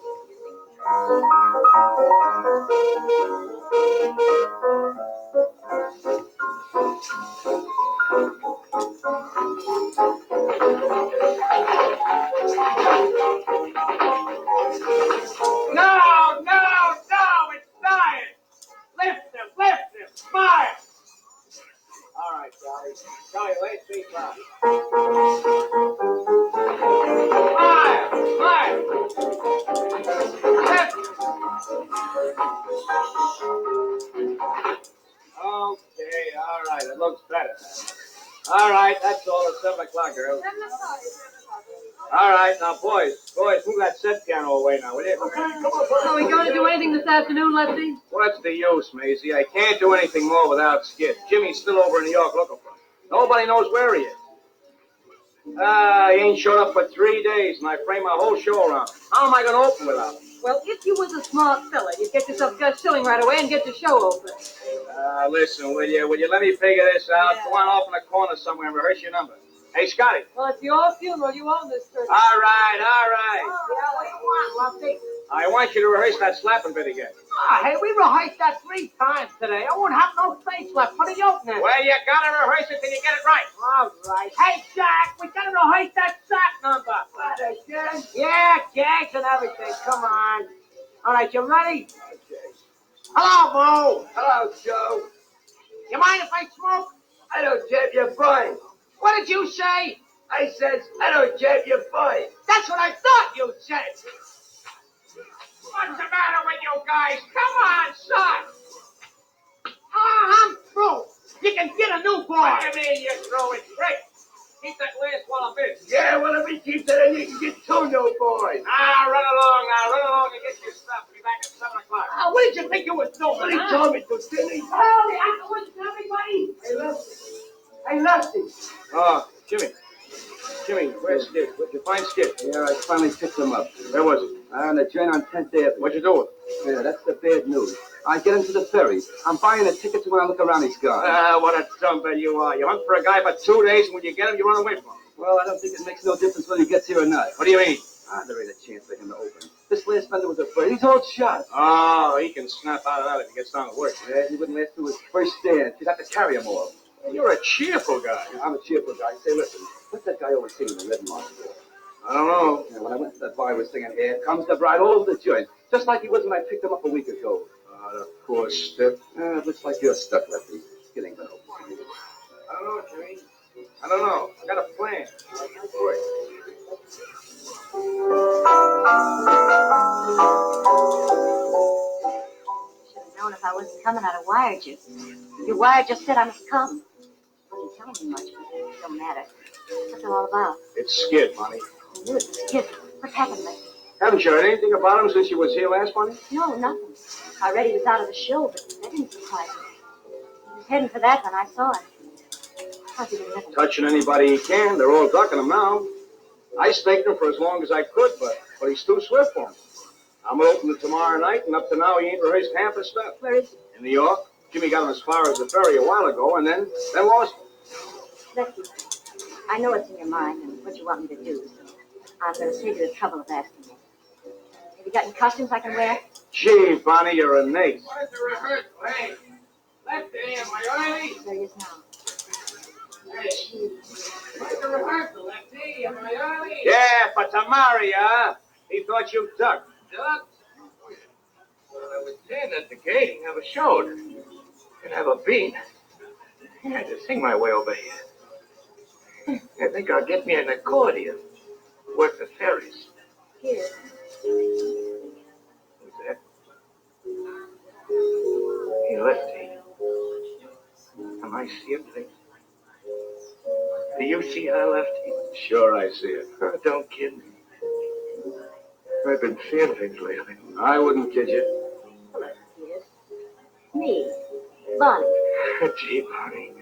No, it's dying. Lift him, smile. All right, Charlie. Charlie, last three times. Smile. Lift. Okay, all right. It looks better. All right, that's all. It's 7 o'clock, girls. All All right, now, boys, move that set piano away now, will you? Okay, come on, Are we going to do anything this afternoon, Lefty? What's the use, Maisie? I can't do anything more without Skid. Jimmy's still over in New York looking for him. Nobody knows where he is. He ain't showed up for 3 days, and I framed my whole show around him. How am I going to open without him? Well, if you was a smart fella, you'd get yourself Gus Schilling right away and get your show open. Listen, will you let me figure this out? Go on off in the corner somewhere and rehearse your number. Hey, Scotty. Well, it's your funeral. You own this church. All right. Yeah, what do you want, Lefty? I want you to rehearse that slapping bit again. Hey, we rehearsed that 3 times today. I won't have no space left for the opening. Well, you gotta rehearse it till you get it right. All right. Hey, Jack, we gotta rehearse that sack number. What, again? Yeah, gags and everything. Come on. All right, you ready? Okay. Hello, Mo. Hello, Joe. You mind if I smoke? I don't jab your fine. What did you say? I says, I don't jab your fine. That's what I thought you said. What's the matter with you guys? Come on, son. I'm through. You can get a new boy. What do you mean you're through? It's great. Keep that last one of it. Yeah, well, if he keeps it in, you can get 2 new boys. Run along and get your stuff. Be back at 7 o'clock. What did you think you was doing? What he told me to, didn't he? Oh, afterwards to everybody. Hey, Lefty. Oh, Jimmy, where's Skid? Where'd you find Skid? Yeah, I finally picked him up. Where was he? On the train on 10th Avenue. What'd you do with him? Yeah, that's the bad news. I get him to the ferry. I'm buying the tickets, and when I look around, he's gone. What a dumbbell you are. You hunt for a guy for 2 days, and when you get him, you run away from him. Well, I don't think it makes no difference whether he gets here or not. What do you mean? There ain't a chance for him to open. This last fender was a bird. He's all shot. Oh, he can snap out of that if he gets down to work. Yeah, he wouldn't last through his first stand. You'd have to carry him off. You're a cheerful guy. Yeah, I'm a cheerful guy. Say, listen, what's that guy always singing the Red March for? I don't know. Yeah, when I went to that bar, he was singing, "Here Comes the Bride," all over the joint. Just like he was when I picked him up a week ago. The poor stiff. It looks like you're stuck, Lefty. It ain't gonna open for you. I don't know, Jimmy. I don't know. I got a plan. Should have known if I wasn't coming, I'd have wired you. Your wire just said I must come. You didn't tell me much, but it don't matter. What's it all about? It's Skid, Bonnie. I knew it was Skid. What happened, Lefty? Haven't you heard anything about him since you was here last, Bonnie? No, nothing. I read he was out of the show, but that didn't surprise me. He was heading for that when I saw him. How's he been living? Touching anybody he can. They're all ducking him now. I staked him for as long as I could, but he's too swift for him. I'm going to open it tomorrow night, and up to now he ain't rehearsed half his stuff. Where is he? In New York. Jimmy got him as far as the ferry a while ago, and then lost him. Lefty, I know what's in your mind and what you want me to do, so I'm going to save you the trouble of asking you. Have you got any costumes I can wear? Gee, Bonnie, you're a nate. What is the rehearsal? Hey, Lefty, am I early? There he is now. Hey, what's the rehearsal, Lefty? Am I early? Yeah, for tomorrow, yeah. He thought you ducked. Duck? Well, I was standing at the gate and never showed. Didn't have a beat. I had to sing my way over here. I think I'll get me an accordion. Work the ferries. Here. Who's that? Hey, Lefty. Am I seeing things? Do you see her, Lefty? Sure, I see it. Don't kid me. I've been seeing things lately. I wouldn't kid you. Hello, Peter. Me, Bonnie. Gee, Bonnie.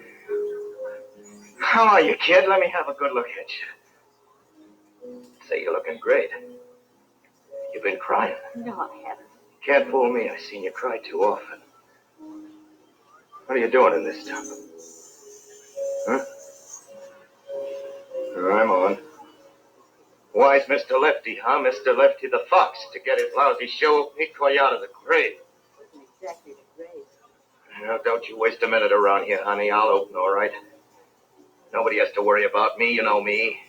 How are you, kid? Let me have a good look at you. Say, you're looking great. You've been crying. No, I haven't. Can't fool me. I've seen you cry too often. What are you doing in this town? Huh? I'm on. Why's Mr. Lefty, huh? Mr. Lefty the Fox. To get his lousy show, he'd call you out of the grave. Wasn't exactly the grave. Now, don't you waste a minute around here, honey. I'll open, all right? Nobody has to worry about me. You know me.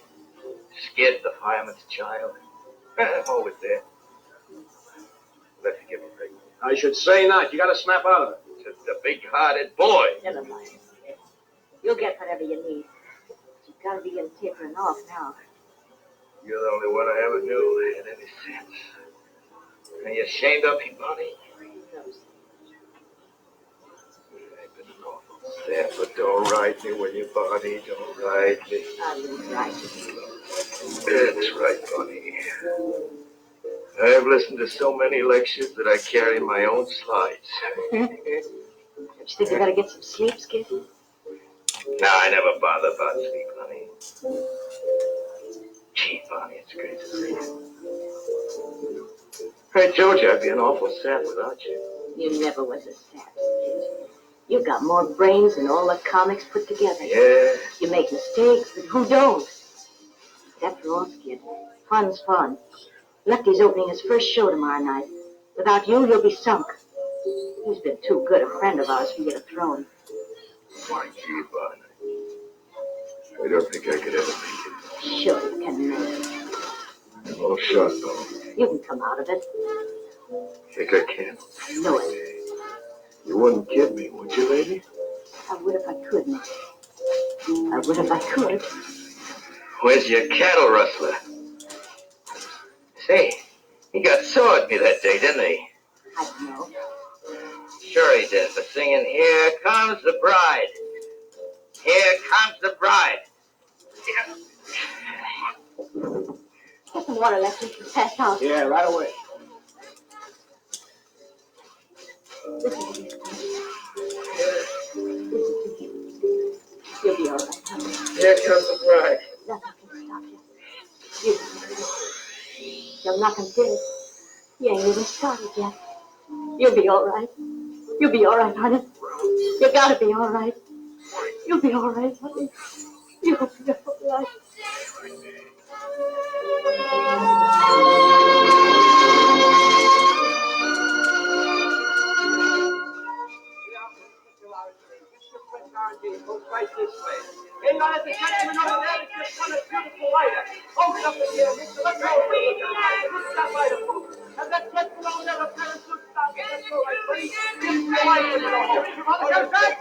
Skid, the fireman's child. I'm always there. Lefty, give me a break. I should say not. You got to snap out of it. Just a big-hearted boy. Never mind. You'll get whatever you need. But you've got to begin tapering off now. You're the only one I ever knew had any sense. Are you ashamed of me, Bonnie? I've been an awful sad, but don't ride me, will you, Bonnie? Don't ride me. I wouldn't write you. That's right, Bonnie. I've listened to so many lectures that I carry my own slides. Don't you think you better get some sleep, Skid? No, I never bother about sleep, honey. Gee, Bonnie, it's great to see you. I told you I'd be an awful sap without you. You never was a sap, Skid. You got more brains than all the comics put together. Yeah. You make mistakes, but who don't? But after all, Skid, fun's fun. Lefty's opening his first show tomorrow night. Without you, he'll be sunk. He's been too good a friend of ours to get a throne. My gee, Bonnie. I don't think I could ever make it. Sure you can make it. Oh, sure, though. You can come out of it. Think I can? I know it. You wouldn't kid me, would you, lady? I would if I could, Nick. I would if I could. Where's your cattle rustler? Say, he got sore at me that day, didn't he? I don't know. Sure he did, for singing, "Here comes the bride. Here comes the bride." Get some water, Lefty. Pass out. Yeah, right away. Listen to this. You'll be all right, honey. Here comes the bride. Nothing can stop you. You'll knock him dead. You ain't even started yet. You'll be all right. You'll be all right, honey. You gotta be all right. You'll be all right, honey. You'll be all right. Goes right this way. Hey, now let the gentleman over there just won a beautiful lighter. Hold it up in here, mister. Let's go over and look at it. Look at that lighter, folks. And that gentleman over there, a pair of suits down there. Let's go right, buddy. Give me the lighter in the hole. Come back.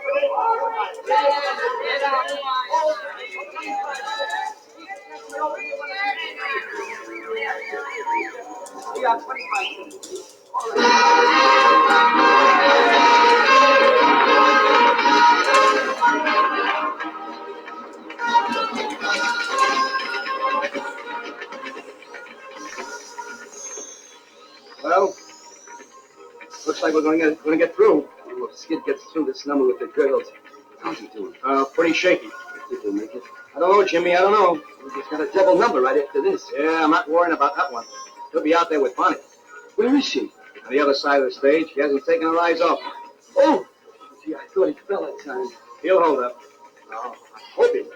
Yeah, 25 cents. All Well, looks like we're going to get through. If Skid gets through this number with the girls. How's he doing? Pretty shaky. Think he'll make it? I don't know, Jimmy. I don't know. He's got a double number right after this. Yeah, I'm not worrying about that one. He'll be out there with Bonnie. Where is she? On the other side of the stage. He hasn't taken her eyes off. Oh! Gee, I thought he fell that time. He'll hold up. Oh, I'm hoping.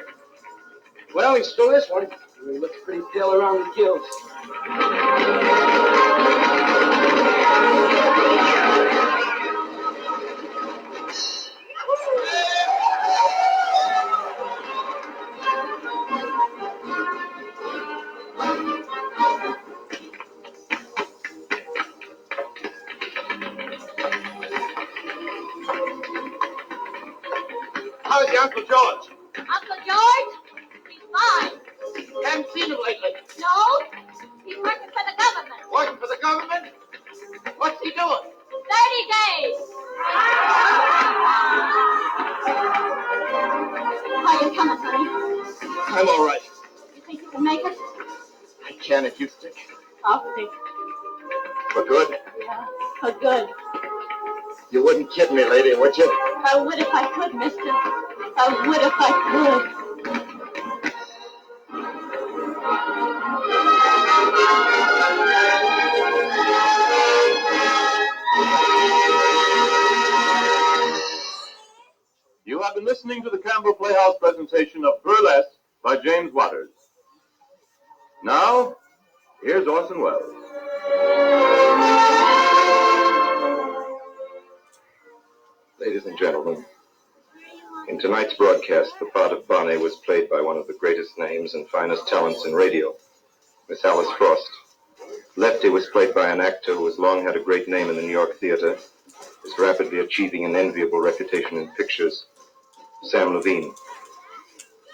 Well, he's through this one. He looks pretty pale around the gills. How's your Uncle George? Uncle George? He's fine. Haven't seen him lately. No? He's working for the government. Working for the government? What's he doing? 30 days. How you coming, honey? I'm all right. You think you can make it? I can if you stick. I'll stick. For good? Yeah, for good. You wouldn't kid me, lady, would you? I would if I could, mister. I would if I could. You have been listening to the Campbell Playhouse presentation of Burlesque by James Waters. Now, here's Orson Welles. Ladies and gentlemen, in tonight's broadcast, the part of Bonnie was played by one of the greatest names and finest talents in radio, Miss Alice Frost. Lefty was played by an actor who has long had a great name in the New York theater, is rapidly achieving an enviable reputation in pictures, Sam Levine.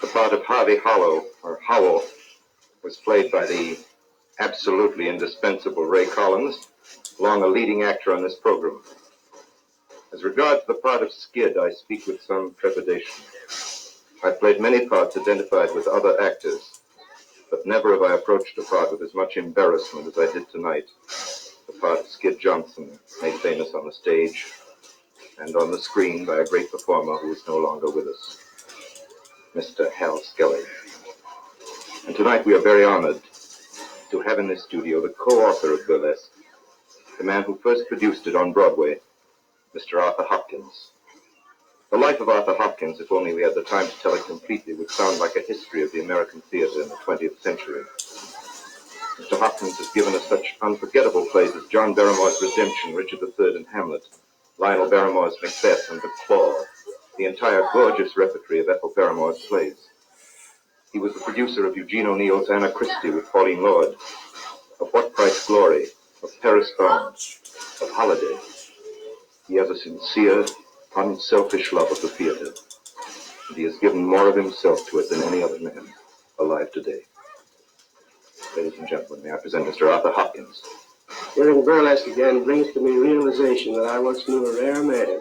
The part of Harvey Hollow, or Howell, was played by the absolutely indispensable Ray Collins, long a leading actor on this program. As regards the part of Skid, I speak with some trepidation. I've played many parts identified with other actors, but never have I approached a part with as much embarrassment as I did tonight. The part of Skid Johnson, made famous on the stage and on the screen by a great performer who is no longer with us, Mr. Hal Skelly. And tonight we are very honored to have in this studio the co-author of burlesque, the man who first produced it on Broadway, Mr. Arthur Hopkins. The life of Arthur Hopkins, if only we had the time to tell it completely, would sound like a history of the American theater in the 20th century. Mr. Hopkins has given us such unforgettable plays as John Barrymore's Redemption, Richard III, and Hamlet, Lionel Barrymore's Macbeth, and The Claw, the entire gorgeous repertory of Ethel Barrymore's plays. He was the producer of Eugene O'Neill's Anna Christie with Pauline Lord, of What Price Glory, of Paris Bound, of Holiday. He has a sincere, unselfish love of the theater, and he has given more of himself to it than any other man alive today. Ladies and gentlemen, may I present Mr. Arthur Hopkins. Hearing burlesque again brings to me realization that I once knew a rare man,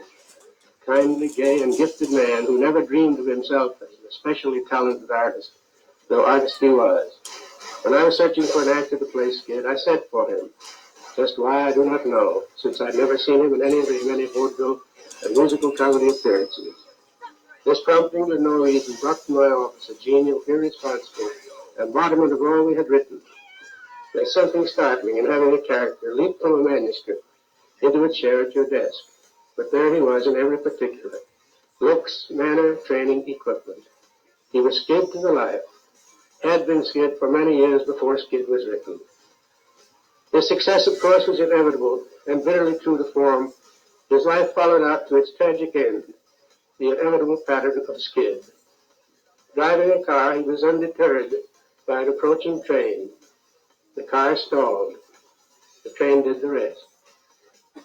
kindly, gay, and gifted man who never dreamed of himself as an especially talented artist, though artist he was. When I was searching for an actor to play Skid, I sent for him. Just why, I do not know, since I'd never seen him in any of the many vaudeville and musical comedy appearances. This prompting with no reason brought to my office a genial, irresponsible embodiment of all we had written. There's something startling in having a character leap from a manuscript into a chair at your desk. But there he was in every particular. Looks, manner, training, equipment. He was Skid to the life. Had been Skid for many years before Skid was written. His success, of course, was inevitable and bitterly true to form. His life followed out to its tragic end, the inevitable pattern of Skid. Driving a car, he was undeterred by an approaching train. The car stalled. The train did the rest.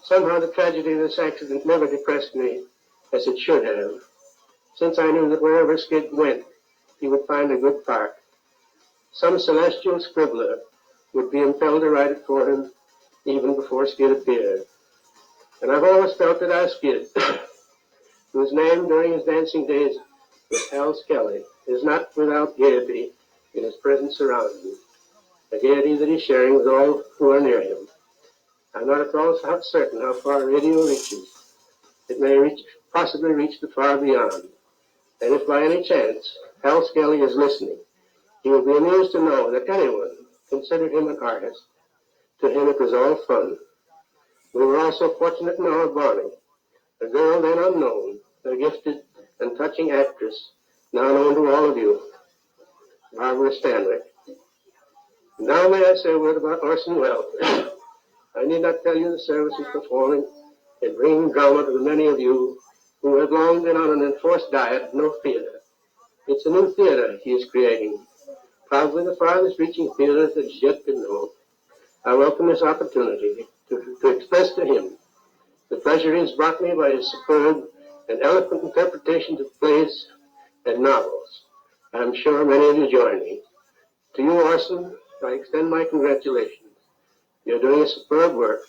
Somehow the tragedy of this accident never depressed me as it should have, since I knew that wherever Skid went, he would find a good part. Some celestial scribbler would be impelled to write it for him even before Skid appeared. And I've always felt that our Skid, whose name during his dancing days was Hal Skelly, is not without gaiety in his present surroundings, a gaiety that he's sharing with all who are near him. I'm not at all certain how far radio reaches. It may possibly reach the far beyond. And if by any chance Hal Skelly is listening, he will be amused to know that anyone considered him an artist. To him it was all fun. We were also fortunate in our Bonnie, a girl then unknown, a gifted and touching actress, now known to all of you, Barbara Stanwyck. Now may I say a word about Orson Welles. I need not tell you the service he's performing in bringing drama to the many of you who have long been on an enforced diet of no theater. It's a new theater he is creating, probably the farthest reaching theater that has yet been known. I welcome this opportunity to express to him the pleasure he has brought me by his superb and eloquent interpretations of plays and novels. I'm sure many of you join me. To you, Orson, I extend my congratulations. You're doing a superb work,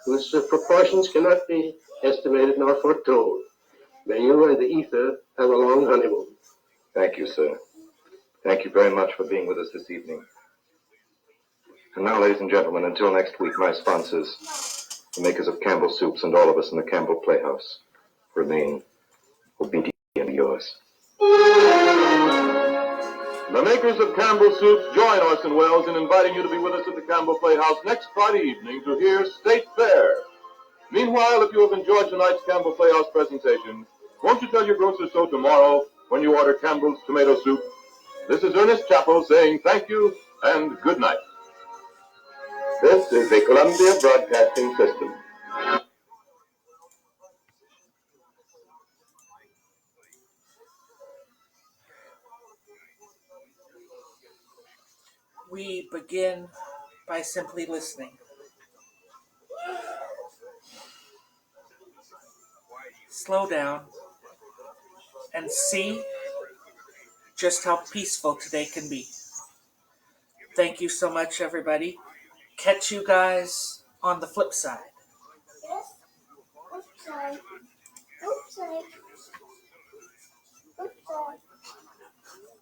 whose proportions cannot be estimated nor foretold. May you and the ether have a long honeymoon. Thank you, sir. Thank you very much for being with us this evening. And now, ladies and gentlemen, until next week, my sponsors, the makers of Campbell Soups, and all of us in the Campbell Playhouse, remain obedient to yours. The makers of Campbell Soups join Orson Welles in inviting you to be with us at the Campbell Playhouse next Friday evening to hear State Fair. Meanwhile, if you have enjoyed tonight's Campbell Playhouse presentation, won't you tell your grocer so tomorrow when you order Campbell's Tomato Soup? This is Ernest Chappell saying thank you and good night. This is the Columbia Broadcasting System. We begin by simply listening. Slow down and see just how peaceful today can be. Thank you so much, everybody. Catch you guys on the flip side. Yes. Oops, sorry. Oops, sorry. Oops, sorry.